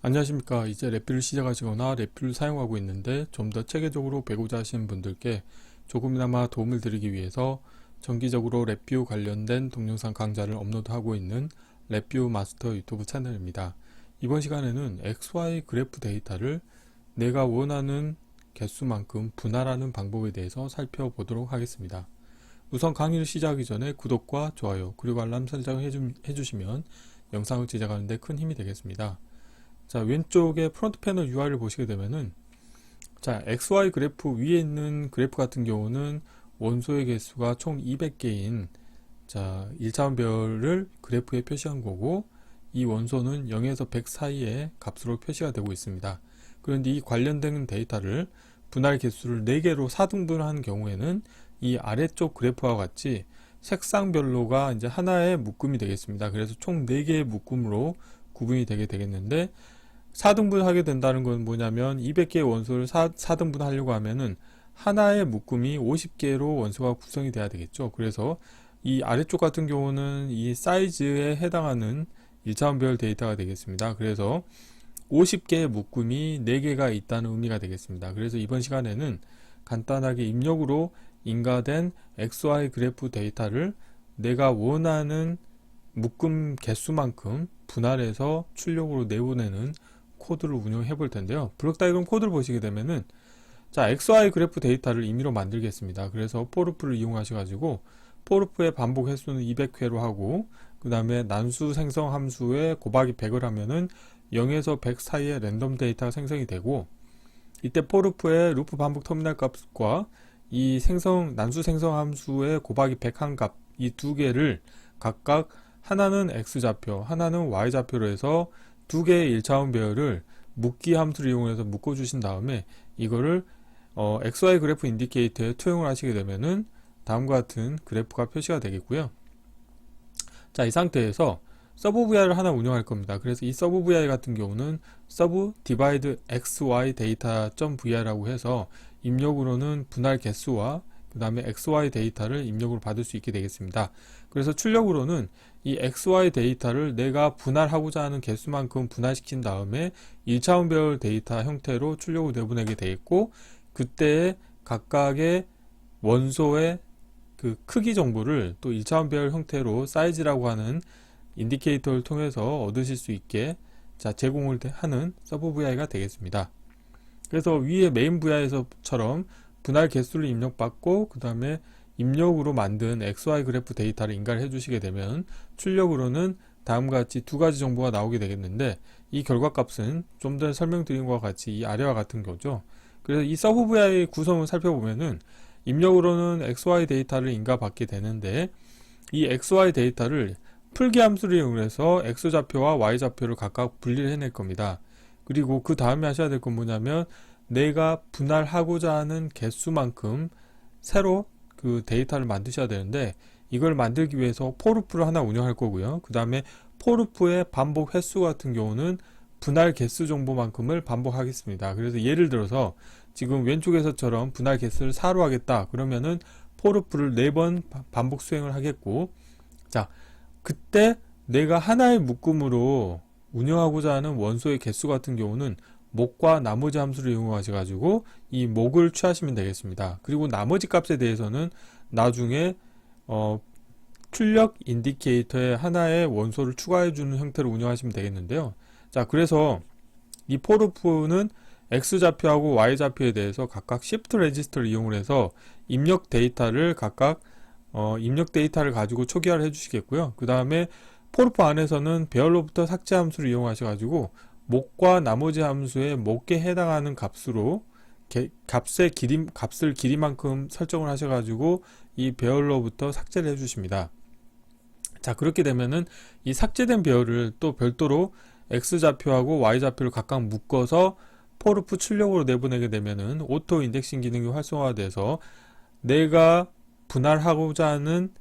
안녕하십니까. 이제 랩뷰를 시작하시거나 랩뷰를 사용하고 있는데 좀 더 체계적으로 배우고자 하시는 분들께 조금이나마 도움을 드리기 위해서 정기적으로 랩뷰 관련된 동영상 강좌를 업로드하고 있는 랩뷰 마스터 유튜브 채널입니다. 이번 시간에는 XY 그래프 데이터를 내가 원하는 개수만큼 분할하는 방법에 대해서 살펴보도록 하겠습니다. 우선 강의를 시작하기 전에 구독과 좋아요 그리고 알람 설정을 해주시면 영상을 제작하는 데 큰 힘이 되겠습니다. 자, 왼쪽에 프론트 패널 UI를 보시게 되면은 자, XY 그래프 위에 있는 그래프 같은 경우는 원소의 개수가 총 200개인 자, 1차원별을 그래프에 표시한 거고, 이 원소는 0에서 100 사이의 값으로 표시가 되고 있습니다. 그런데 이 관련된 데이터를 분할 개수를 4개로 4등분한 경우에는 이 아래쪽 그래프와 같이 색상별로가 이제 하나의 묶음이 되겠습니다. 그래서 총 4개의 묶음으로 구분이 되게 되겠는데, 4등분 하게 된다는 건 뭐냐면 200개의 원소를 4등분 하려고 하면은 하나의 묶음이 50개로 원소가 구성이 돼야 되겠죠. 그래서 이 아래쪽 같은 경우는 이 사이즈에 해당하는 1차원별 데이터가 되겠습니다. 그래서 50개의 묶음이 4개가 있다는 의미가 되겠습니다. 그래서 이번 시간에는 간단하게 입력으로 인가된 XY 그래프 데이터를 내가 원하는 묶음 개수만큼 분할해서 출력으로 내보내는 코드를 운영해 볼 텐데요. 블록 다이그램 코드를 보시게 되면은 자, XY 그래프 데이터를 임의로 만들겠습니다. 그래서 for를 이용하셔가지고 for의 반복 횟수는 200회로 하고, 그 다음에 난수 생성 함수에 곱하기 100을 하면은 0에서 100 사이의 랜덤 데이터가 생성이 되고, 이때 for의 루프 반복 터미널 값과 이 난수 생성 함수에 곱하기 100한 값, 이 두 개를 각각 하나는 X좌표, 하나는 Y좌표로 해서 두 개의 1차원 배열을 묶기 함수를 이용해서 묶어주신 다음에 이거를 XY 그래프 인디케이터에 투영을 하시게 되면은 다음과 같은 그래프가 표시가 되겠고요. 자, 이 상태에서 서브 VI를 하나 운영할 겁니다. 그래서 이 서브 VI 같은 경우는 서브 디바이드 XY 데이터.vi라고 해서 입력으로는 분할 개수와 그 다음에 XY 데이터를 입력으로 받을 수 있게 되겠습니다. 그래서 출력으로는 이 XY 데이터를 내가 분할하고자 하는 개수만큼 분할시킨 다음에 1차원별 데이터 형태로 출력을 내보내게 되겠고, 그때 각각의 원소의 그 크기 정보를 또 1차원별 형태로 사이즈라고 하는 인디케이터를 통해서 얻으실 수 있게 자, 제공을 하는 서브 VI가 되겠습니다. 그래서 위에 메인 VI에서처럼 분할 개수를 입력받고 그 다음에 입력으로 만든 XY 그래프 데이터를 인가를 해주시게 되면 출력으로는 다음과 같이 두 가지 정보가 나오게 되겠는데, 이 결과값은 좀 전에 설명드린 것과 같이 이 아래와 같은 거죠. 그래서 이 서브 VI 구성을 살펴보면은 입력으로는 XY 데이터를 인가받게 되는데, 이 XY 데이터를 풀기 함수를 이용해서 X좌표와 Y좌표를 각각 분리를 해낼 겁니다. 그리고 그 다음에 하셔야 될 건 뭐냐면 내가 분할하고자 하는 개수만큼 새로 그 데이터를 만드셔야 되는데, 이걸 만들기 위해서 for를 하나 운영할 거고요. 그 다음에 for의 반복 횟수 같은 경우는 분할 개수 정보만큼을 반복하겠습니다. 그래서 예를 들어서 지금 왼쪽에서처럼 분할 개수를 4로 하겠다 그러면은 for를 4번 반복 수행을 하겠고, 자, 그때 내가 하나의 묶음으로 운영하고자 하는 원소의 개수 같은 경우는 목과 나머지 함수를 이용하셔가지고 이 목을 취하시면 되겠습니다. 그리고 나머지 값에 대해서는 나중에 출력 인디케이터에 하나의 원소를 추가해주는 형태로 운영하시면 되겠는데요. 자, 그래서 이 for는 X좌표하고 Y좌표에 대해서 각각 shift 레지스터를 이용을 해서 입력 데이터를 각각 입력 데이터를 가지고 초기화를 해주시겠고요. 그 다음에 for 안에서는 배열로부터 삭제 함수를 이용하셔가지고 목과 나머지 함수의 목에 해당하는 값으로 값을 길이만큼 설정을 하셔가지고 이 배열로부터 삭제를 해주십니다. 자, 그렇게 되면은 이 삭제된 배열을 또 별도로 X좌표하고 Y좌표를 각각 묶어서 for 출력으로 내보내게 되면은 오토 인덱싱 기능이 활성화돼서 내가 분할하고자 하는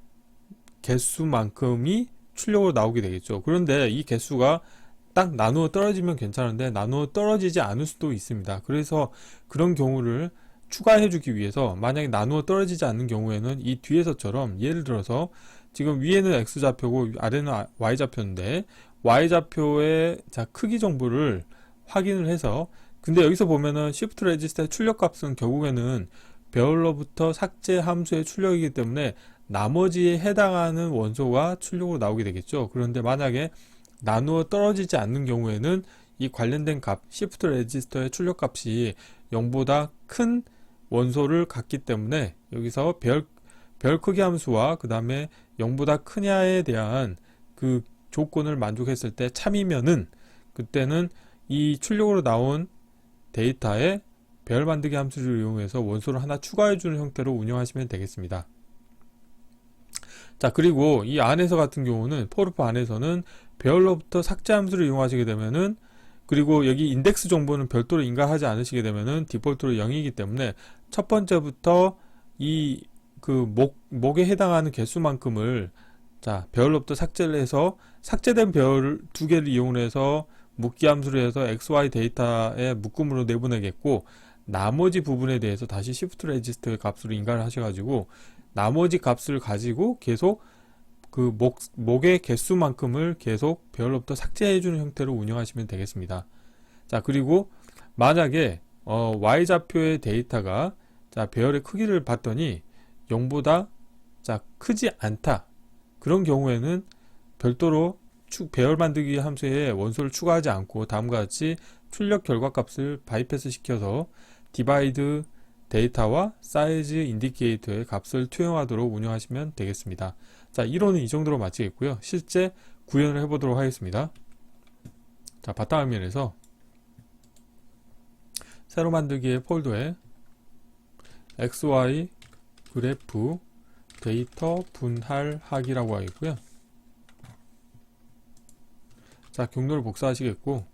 개수만큼이 출력으로 나오게 되겠죠. 그런데 이 개수가 딱 나누어 떨어지면 괜찮은데 나누어 떨어지지 않을 수도 있습니다. 그래서 그런 경우를 추가해 주기 위해서 만약에 나누어 떨어지지 않는 경우에는 이 뒤에서처럼 예를 들어서 지금 위에는 X좌표고 아래는 Y좌표인데 Y좌표의 크기 정보를 확인을 해서, 근데 여기서 보면은 shift register의 출력값은 결국에는 배열로부터 삭제 함수의 출력이기 때문에 나머지에 해당하는 원소가 출력으로 나오게 되겠죠. 그런데 만약에 나누어 떨어지지 않는 경우에는 이 관련된 값, shift register의 출력값이 0보다 큰 원소를 갖기 때문에 여기서 배열 크기 함수와 그 다음에 0보다 크냐에 대한 그 조건을 만족했을 때 참이면은, 그때는 이 출력으로 나온 데이터에 배열 만들기 함수를 이용해서 원소를 하나 추가해주는 형태로 운영하시면 되겠습니다. 자, 그리고 이 안에서 같은 경우는, 포르프 안에서는 배열로부터 삭제 함수를 이용하시게 되면은, 그리고 여기 인덱스 정보는 별도로 인가하지 않으시게 되면은 디폴트로 0이기 때문에 첫 번째부터 이 목에 해당하는 개수만큼을, 자, 배열로부터 삭제를 해서 삭제된 배열 두 개를 이용해서 묶기 함수를 해서 XY 데이터의 묶음으로 내보내겠고, 나머지 부분에 대해서 다시 shift register의 값으로 인가를 하셔가지고 나머지 값을 가지고 계속 그 목의 개수만큼을 계속 배열로부터 삭제해주는 형태로 운영하시면 되겠습니다. 자, 그리고 만약에 Y좌표의 데이터가, 자, 배열의 크기를 봤더니 0보다 자, 크지 않다. 그런 경우에는 별도로 배열 만들기 함수에 원소를 추가하지 않고 다음과 같이 출력 결과값을 바이패스 시켜서 디바이드 데이터와 사이즈 인디케이터의 값을 투영하도록 운영하시면 되겠습니다. 자, 이론은 이 정도로 마치겠고요. 실제 구현을 해보도록 하겠습니다. 자, 바탕화면에서 새로 만들기의 폴더에 XY 그래프 데이터 분할하기라고 하겠고요. 자, 경로를 복사하시겠고,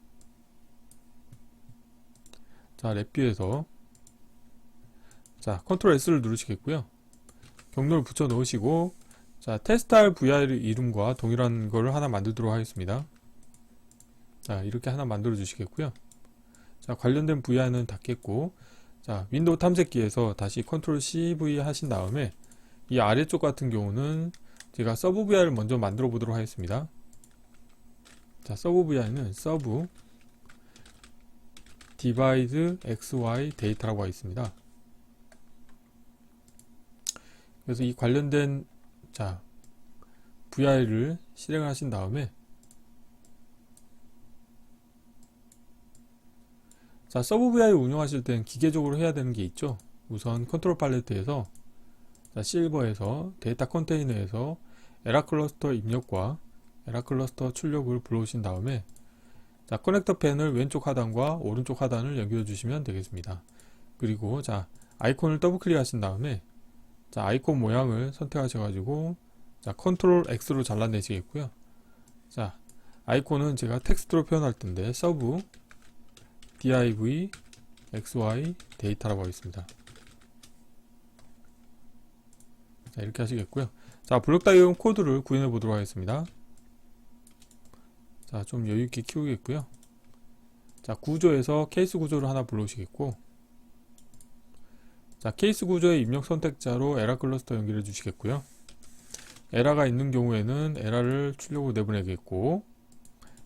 자, 랩뷰에서 자, 컨트롤 S를 누르시겠고요. 경로를 붙여 넣으시고, 자, 테스트할 VIR 이름과 동일한 거를 하나 만들도록 하겠습니다. 자, 이렇게 하나 만들어 주시겠고요. 자, 관련된 VIR는 닫겠고, 자, 윈도우 탐색기에서 다시 컨트롤 CV 하신 다음에 이 아래쪽 같은 경우는 제가 서브 VIR을 먼저 만들어 보도록 하겠습니다. 자, 서브 VIR는 서브 divide xy 데이터라고 하어 있습니다. 그래서 이 관련된, 자, VI를 실행을 하신 다음에, 자, 서브 VI 운영하실 때는 기계적으로 해야 되는 게 있죠. 우선 컨트롤 팔레트에서, 자, 실버에서 데이터 컨테이너에서 에라 클러스터 입력과 에라 클러스터 출력을 불러오신 다음에, 자, 커넥터 펜을 왼쪽 하단과 오른쪽 하단을 연결해 주시면 되겠습니다. 그리고, 자, 아이콘을 더블 클릭하신 다음에, 자, 아이콘 모양을 선택하셔가지고, 자, 컨트롤 X로 잘라내시겠고요. 자, 아이콘은 제가 텍스트로 표현할 텐데 서브 div xy 데이터라고 하겠습니다. 자, 이렇게 하시겠고요. 자, 블록 다이어그램 코드를 구현해 보도록 하겠습니다. 자, 좀 여유있게 키우겠고요. 자, 구조에서 케이스 구조를 하나 불러오시겠고, 자, 케이스 구조의 입력 선택자로 에라 클러스터 연결해 주시겠고요. 에라가 있는 경우에는 에라를 출력으로 내보내겠고,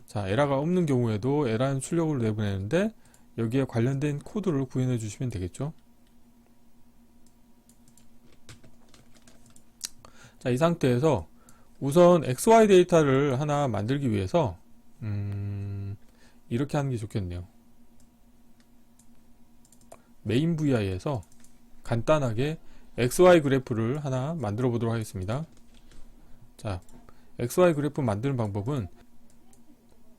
자, 에라가 없는 경우에도 에라는 출력으로 내보내는데 여기에 관련된 코드를 구현해 주시면 되겠죠. 자, 이 상태에서 우선 XY 데이터를 하나 만들기 위해서 이렇게 하는 게 좋겠네요. 메인 VI에서 간단하게 XY 그래프를 하나 만들어 보도록 하겠습니다. 자, XY 그래프 만드는 방법은,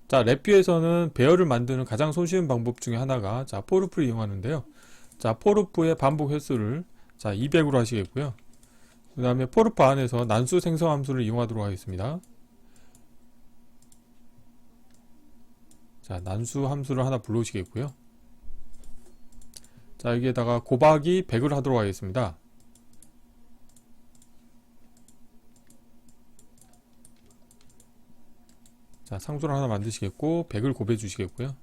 자, 랩뷰에서는 배열을 만드는 가장 손쉬운 방법 중에 하나가, 자, 포르프를 이용하는데요. 자, 포르프의 반복 횟수를, 자, 200으로 하시겠고요. 그 다음에 포르프 안에서 난수 생성 함수를 이용하도록 하겠습니다. 자, 난수 함수를 하나 불러오시겠고요. 자, 여기에다가 곱하기 100을 하도록 하겠습니다. 자, 상수를 하나 만드시겠고 100을 곱해 주시겠고요.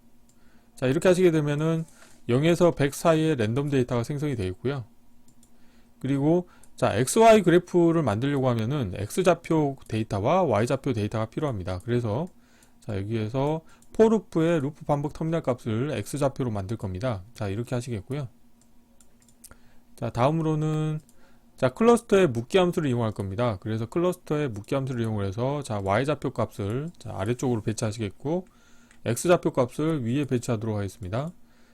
자, 이렇게 하시게 되면은 0에서 100 사이에 랜덤 데이터가 생성이 되어 있고요. 그리고, 자, XY 그래프를 만들려고 하면은 X좌표 데이터와 Y좌표 데이터가 필요합니다. 그래서, 자, 여기에서 포루프의 루프 반복 터미널 값을 x좌표로 만들 겁니다. 자, 이렇게 하시겠고요. 자, 다음으로는 자, 클러스터의 묶기 함수를 이용할 겁니다. 그래서 클러스터의 묶기 함수를 이용해서 자, y좌표 값을 자, 아래쪽으로 배치하시겠고 x좌표 값을 위에 배치하도록 하겠습니다.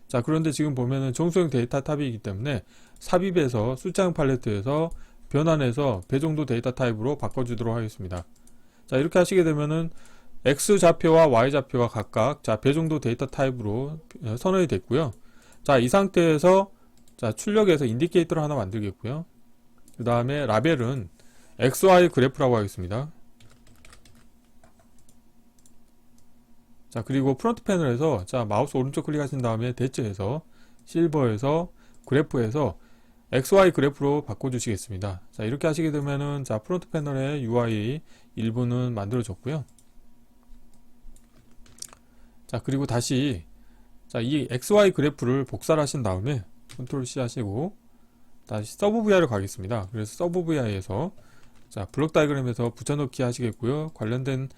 자, 그런데 지금 보면은 정수형 데이터 탑이기 때문에 삽입에서 숫자형 팔레트에서 변환해서 배정도 데이터 타입으로 바꿔주도록 하겠습니다. 자, 이렇게 하시게 되면은 x좌표와 y좌표가 각각 자, 배정도 데이터 타입으로 선언이 됐고요. 자, 이 상태에서 자, 출력에서 인디케이터를 하나 만들겠고요. 그 다음에 라벨은 XY 그래프라고 하겠습니다. 자, 그리고 프론트 패널에서 자, 마우스 오른쪽 클릭하신 다음에 대체해서 실버에서 그래프에서 XY 그래프로 바꿔주시겠습니다. 자, 이렇게 하시게 되면은 자, 프론트 패널의 UI 일부는 만들어졌고요. 자, 그리고 다시 자, 이 XY 그래프를 복사를 하신 다음에 컨트롤 C 하시고 다시 서브 VI로 가겠습니다. 그래서 서브 VI에서 자, 블록 다이그램에서 붙여넣기 하시겠고요. 관련된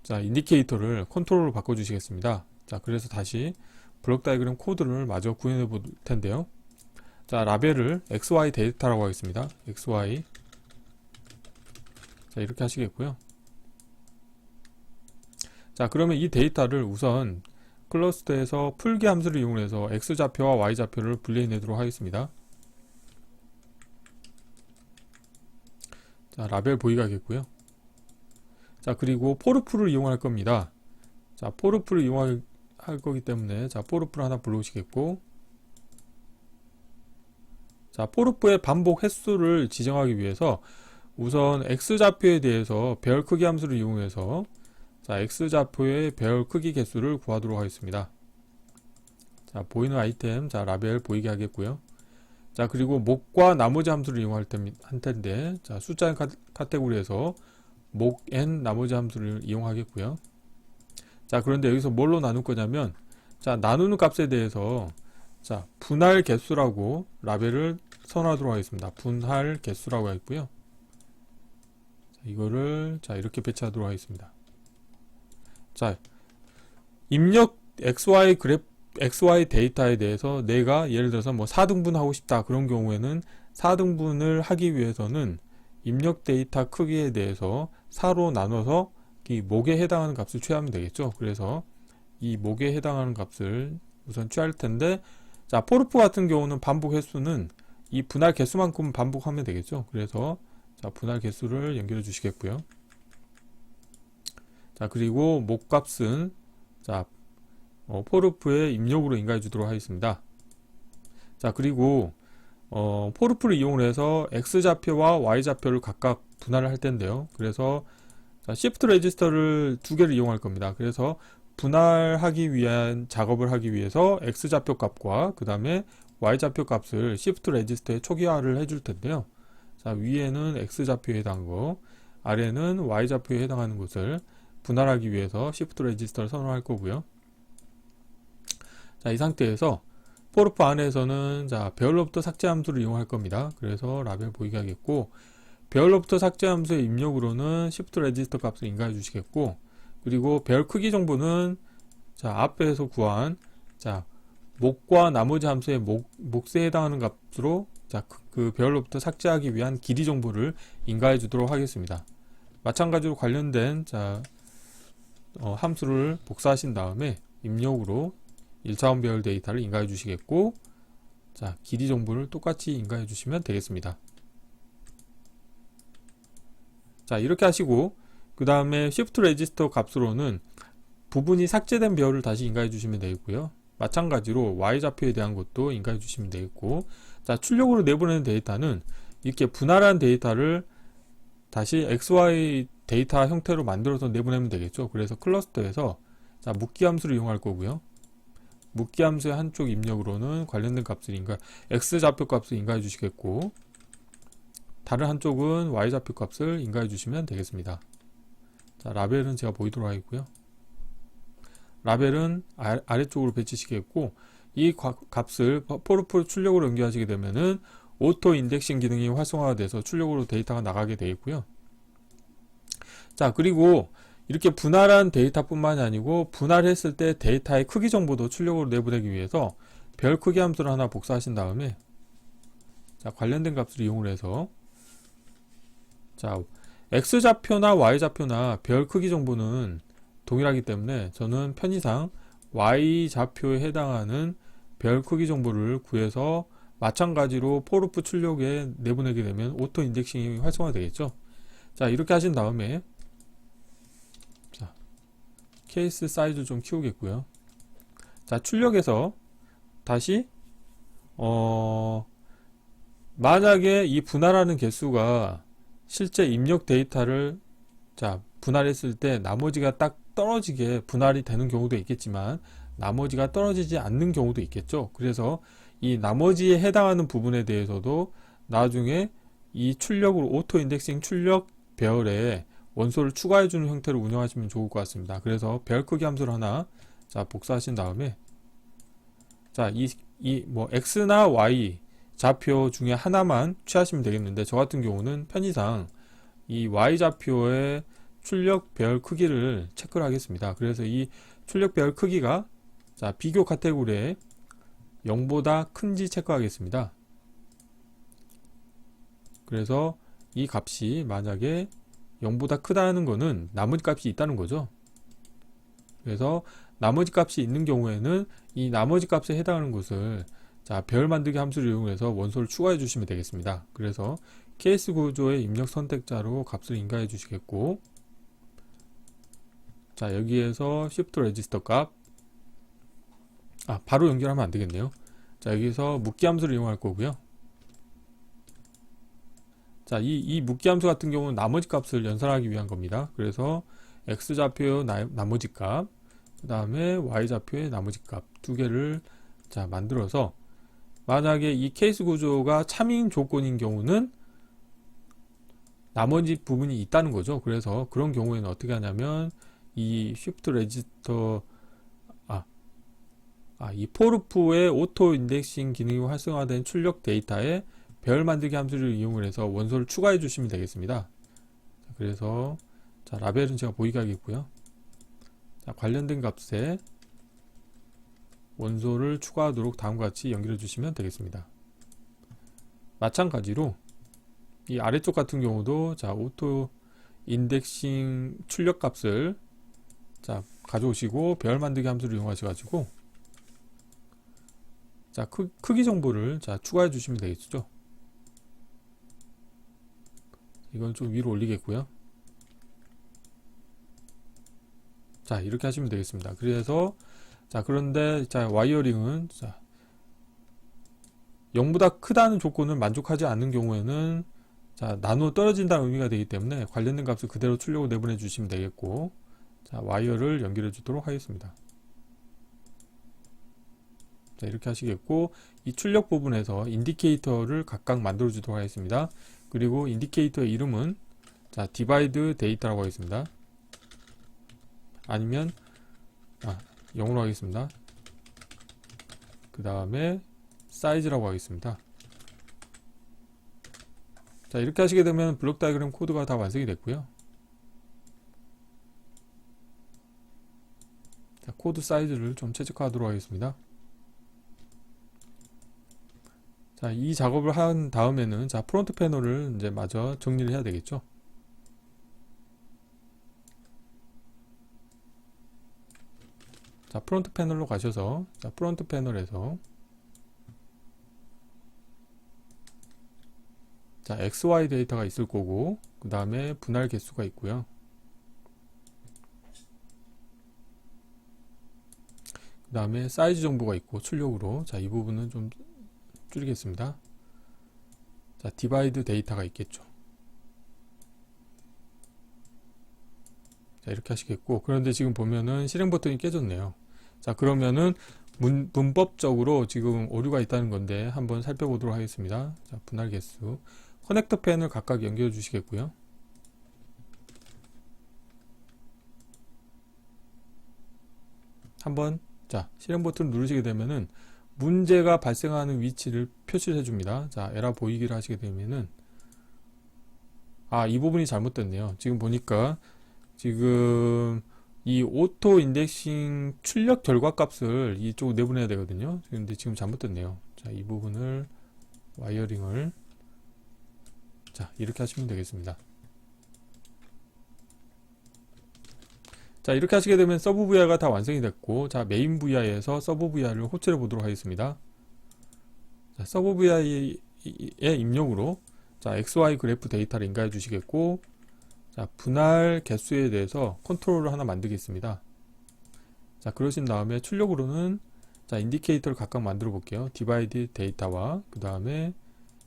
자, 인디케이터를 컨트롤로 바꿔주시겠습니다. 자, 그래서 다시 블록 다이그램 코드를 마저 구현해 볼 텐데요. 자, 라벨을 XY 데이터라고 하겠습니다. XY. 자, 이렇게 하시겠고요. 자, 그러면 이 데이터를 우선 클러스터에서 풀기 함수를 이용해서 X좌표와 Y좌표를 분리해내도록 하겠습니다. 자, 라벨 보이게 하겠고요. 자, 그리고 포르프를 이용할 겁니다. 자, 포르프를 이용할 거기 때문에 자, 포르프를 하나 불러오시겠고, 자, 포르프의 반복 횟수를 지정하기 위해서 우선 X좌표에 대해서 배열 크기 함수를 이용해서 자, X좌표의 배열 크기 개수를 구하도록 하겠습니다. 자, 보이는 아이템 자, 라벨 보이게 하겠고요. 자, 그리고 목과 나머지 함수를 이용할 텐데 자, 숫자 카테고리에서 목 n 나머지 함수를 이용하겠고요. 자, 그런데 여기서 뭘로 나눌 거냐면 자, 나누는 값에 대해서 자, 분할 개수라고 라벨을 선언하도록 하겠습니다. 분할 개수라고 하겠고요. 자, 이거를 자, 이렇게 배치하도록 하겠습니다. 자, 입력 XY 데이터에 대해서 내가 예를 들어서 뭐 4등분 하고 싶다 그런 경우에는 4등분을 하기 위해서는 입력 데이터 크기에 대해서 4로 나눠서 이 목에 해당하는 값을 취하면 되겠죠. 그래서 이 목에 해당하는 값을 우선 취할 텐데 자, 포르프 같은 경우는 반복 횟수는 이 분할 개수만큼 반복하면 되겠죠. 그래서 자, 분할 개수를 연결해 주시겠고요. 자, 그리고 목 값은 자, 포르프의 입력으로 인가해 주도록 하겠습니다. 자, 그리고 포르프를 이용해서 X좌표와 Y좌표를 각각 분할을 할 텐데요. 그래서 자, 시프트 레지스터를 두 개를 이용할 겁니다. 그래서 분할하기 위한 작업을 하기 위해서 X좌표 값과 그 다음에 Y좌표 값을 시프트 레지스터에 초기화를 해줄 텐데요. 자, 위에는 X좌표에 해당하는 거, 아래는 Y좌표에 해당하는 것을 분할하기 위해서 시프트 레지스터를 선언할 거고요. 자, 이 상태에서 포르프 안에서는 자, 배열로부터 삭제 함수를 이용할 겁니다. 그래서 라벨 보이게 하겠고, 배열로부터 삭제 함수의 입력으로는 시프트 레지스터 값을 인가해 주시겠고, 그리고 배열 크기 정보는 자, 앞에서 구한 자, 목과 나머지 함수의 몫에 해당하는 값으로 자, 그 배열로부터 삭제하기 위한 길이 정보를 인가해 주도록 하겠습니다. 마찬가지로 관련된 자, 함수를 복사하신 다음에 입력으로 1차원 배열 데이터를 인가해 주시겠고, 자, 길이 정보를 똑같이 인가해 주시면 되겠습니다. 자, 이렇게 하시고 그 다음에 shift 레지스터 값으로는 부분이 삭제된 배열을 다시 인가해 주시면 되겠고요. 마찬가지로 Y좌표에 대한 것도 인가해 주시면 되겠고, 자, 출력으로 내보내는 데이터는 이렇게 분할한 데이터를 다시 XY 데이터 형태로 만들어서 내보내면 되겠죠. 그래서 클러스터에서 자, 묶기 함수를 이용할 거고요. 묶기 함수의 한쪽 입력으로는 관련된 값을 X좌표 값을 인가해 주시겠고, 다른 한쪽은 Y좌표 값을 인가해 주시면 되겠습니다. 자, 라벨은 제가 보이도록 하겠고요. 라벨은 아래쪽으로 배치시겠고, 이 값을 포르프 출력으로 연결하시게 되면은 오토 인덱싱 기능이 활성화가 돼서 출력으로 데이터가 나가게 되겠고요. 자, 그리고 이렇게 분할한 데이터뿐만이 아니고 분할했을 때 데이터의 크기 정보도 출력으로 내보내기 위해서 별 크기 함수를 하나 복사하신 다음에 자, 관련된 값을 이용을 해서 자, X좌표나 Y좌표나 별 크기 정보는 동일하기 때문에 저는 편의상 Y좌표에 해당하는 별 크기 정보를 구해서 마찬가지로 포르프 출력에 내보내게 되면 오토 인덱싱이 활성화되겠죠. 자, 이렇게 하신 다음에 자, 케이스 사이즈 좀 키우겠고요. 자, 출력에서 다시 만약에 이 분할하는 개수가 실제 입력 데이터를 자, 분할했을 때 나머지가 딱 떨어지게 분할이 되는 경우도 있겠지만 나머지가 떨어지지 않는 경우도 있겠죠. 그래서 이 나머지에 해당하는 부분에 대해서도 나중에 이 출력으로 오토 인덱싱 출력 별에 원소를 추가해 주는 형태로 운영하시면 좋을 것 같습니다. 그래서 별 크기 함수를 하나 자, 복사하신 다음에 자, 뭐 X나 Y 좌표 중에 하나만 취하시면 되겠는데 저 같은 경우는 편의상 이 Y좌표의 출력별 크기를 체크를 하겠습니다. 그래서 이 출력별 크기가 자, 비교 카테고리에 0보다 큰지 체크하겠습니다. 그래서 이 값이 만약에 0보다 크다는 거는 나머지 값이 있다는 거죠. 그래서 나머지 값이 있는 경우에는 이 나머지 값에 해당하는 것을 자, 별 만들기 함수를 이용해서 원소를 추가해 주시면 되겠습니다. 그래서 케이스 구조의 입력 선택자로 값을 인가해 주시겠고 자, 여기에서 shift register 값 바로 연결하면 안 되겠네요. 자, 여기서 묶기 함수를 이용할 거고요. 자, 이 묶기 함수 같은 경우는 나머지 값을 연산하기 위한 겁니다. 그래서 X좌표의 나머지 값, 그 다음에 Y좌표의 나머지 값 두 개를 자, 만들어서 만약에 이 케이스 구조가 참인 조건인 경우는 나머지 부분이 있다는 거죠. 그래서 그런 경우에는 어떻게 하냐면 이 shift register 이 포르프의 오토 인덱싱 기능이 활성화된 출력 데이터에 별 만들기 함수를 이용을 해서 원소를 추가해 주시면 되겠습니다. 그래서 자, 라벨은 제가 보이게 하겠고요. 자, 관련된 값에 원소를 추가하도록 다음과 같이 연결해 주시면 되겠습니다. 마찬가지로 이 아래쪽 같은 경우도 자, 오토 인덱싱 출력 값을 자, 가져오시고 별 만들기 함수를 이용하셔 가지고 자, 크기 정보를 자, 추가해 주시면 되겠죠. 이건 좀 위로 올리겠고요. 자, 이렇게 하시면 되겠습니다. 그래서 자, 그런데 자, 와이어링은 자, 0보다 크다는 조건을 만족하지 않는 경우에는 자, 나누어 떨어진다는 의미가 되기 때문에 관련된 값을 그대로 출력으로 내보내 주시면 되겠고 자, 와이어를 연결해 주도록 하겠습니다. 자, 이렇게 하시겠고 이 출력 부분에서 인디케이터를 각각 만들어 주도록 하겠습니다. 그리고 인디케이터의 이름은 자, 디바이드 데이터라고 하겠습니다. 아니면 0으로 하겠습니다. 그 다음에 사이즈라고 하겠습니다. 자, 이렇게 하시게 되면 블록 다이어그램 코드가 다 완성이 됐고요. 자, 코드 사이즈를 좀 최적화하도록 하겠습니다. 자, 이 작업을 한 다음에는 자, 프론트 패널을 이제 마저 정리를 해야 되겠죠. 자, 프론트 패널로 가셔서 자, 프론트 패널에서 자, XY 데이터가 있을 거고 그 다음에 분할 개수가 있고요. 그 다음에 사이즈 정보가 있고 출력으로 자, 이 부분은 좀 줄이겠습니다. 자, 디바이드 데이터가 있겠죠. 자, 이렇게 하시겠고 그런데 지금 보면은 실행 버튼이 깨졌네요. 자, 그러면은 문법적으로 지금 오류가 있다는 건데 한번 살펴보도록 하겠습니다. 자, 분할 개수 커넥터 펜을 각각 연결해 주시겠고요. 한번 자, 실행 버튼을 누르시게 되면은 문제가 발생하는 위치를 표시를 해줍니다. 자, 에러 보이기를 하시게 되면은 이 부분이 잘못됐네요. 지금 보니까 지금 이 오토 인덱싱 출력 결과값을 이쪽 내보내야 되거든요. 근데 지금 잘못됐네요. 자, 이 부분을 와이어링을 자, 이렇게 하시면 되겠습니다. 자, 이렇게 하시게 되면 서브 VR가 다 완성이 됐고, 자, 메인 VR에서 서브 VR을 호출해 보도록 하겠습니다. 자, 서브 VR의 입력으로 자, XY 그래프 데이터를 인가해 주시겠고, 자, 분할 개수에 대해서 컨트롤을 하나 만들겠습니다. 자, 그러신 다음에 출력으로는 자, 인디케이터를 각각 만들어 볼게요. 디바이드 데이터와 그 다음에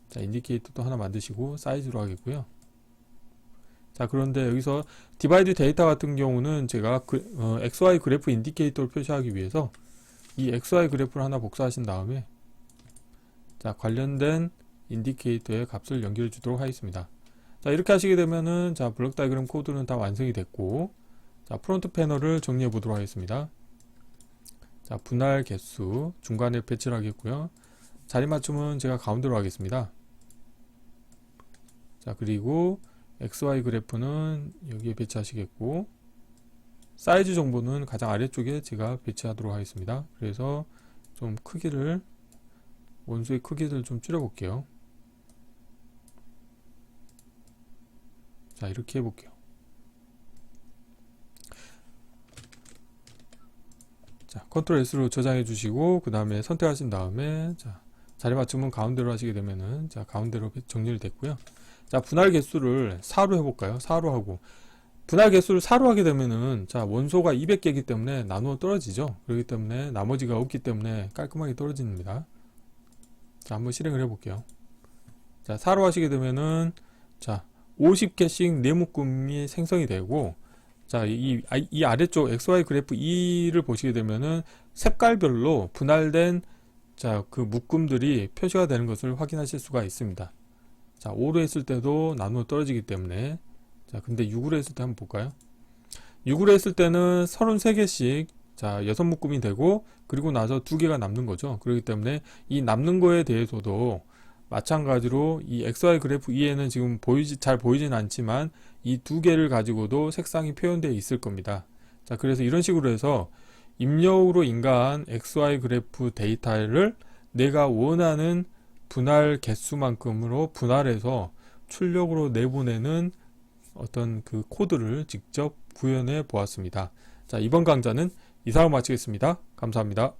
자, 인디케이터도 하나 만드시고 사이즈로 하겠고요. 자, 그런데 여기서 디바이드 데이터 같은 경우는 제가 XY 그래프 인디케이터를 표시하기 위해서 이 XY 그래프를 하나 복사하신 다음에 자, 관련된 인디케이터의 값을 연결해 주도록 하겠습니다. 자, 이렇게 하시게 되면은 자, 블록 다이그램 코드는 다 완성이 됐고, 자, 프론트 패널을 정리해 보도록 하겠습니다. 자, 분할 개수 중간에 배치를 하겠고요. 자리 맞춤은 제가 가운데로 하겠습니다. 자, 그리고 XY 그래프는 여기에 배치하시겠고, 사이즈 정보는 가장 아래쪽에 제가 배치하도록 하겠습니다. 그래서 좀 크기를, 원소의 크기를 좀 줄여 볼게요. 자, 이렇게 해볼게요. 자, 컨트롤 S로 저장해 주시고, 그 다음에 선택하신 다음에, 자, 자리 맞춤은 가운데로 하시게 되면은, 자, 가운데로 정렬이 됐고요. 자, 분할 개수를 4로 해볼까요? 4로 하고, 분할 개수를 4로 하게 되면은, 자, 원소가 200개이기 때문에 나누어 떨어지죠. 그렇기 때문에 나머지가 없기 때문에 깔끔하게 떨어집니다. 자, 한번 실행을 해볼게요. 자, 4로 하시게 되면은, 자, 50개씩 네묶음이 생성이 되고, 자, 이 아래쪽 XY 그래프 2를 보시게 되면은 색깔별로 분할된 자, 그 묶음들이 표시가 되는 것을 확인하실 수가 있습니다. 자, 5로 했을 때도 나누어 떨어지기 때문에, 자, 근데 6으로 했을 때 한번 볼까요? 6으로 했을 때는 33개씩 자, 6묶음이 되고, 그리고 나서 2개가 남는 거죠. 그렇기 때문에 이 남는 거에 대해서도 마찬가지로 이 XY 그래프 2에는 지금 잘 보이진 않지만 이 2개를 가지고도 색상이 표현되어 있을 겁니다. 자, 그래서 이런 식으로 해서 입력으로 인가한 XY 그래프 데이터를 내가 원하는 분할 개수만큼으로 분할해서 출력으로 내보내는 어떤 그 코드를 직접 구현해 보았습니다. 자, 이번 강좌는 이상으로 마치겠습니다. 감사합니다.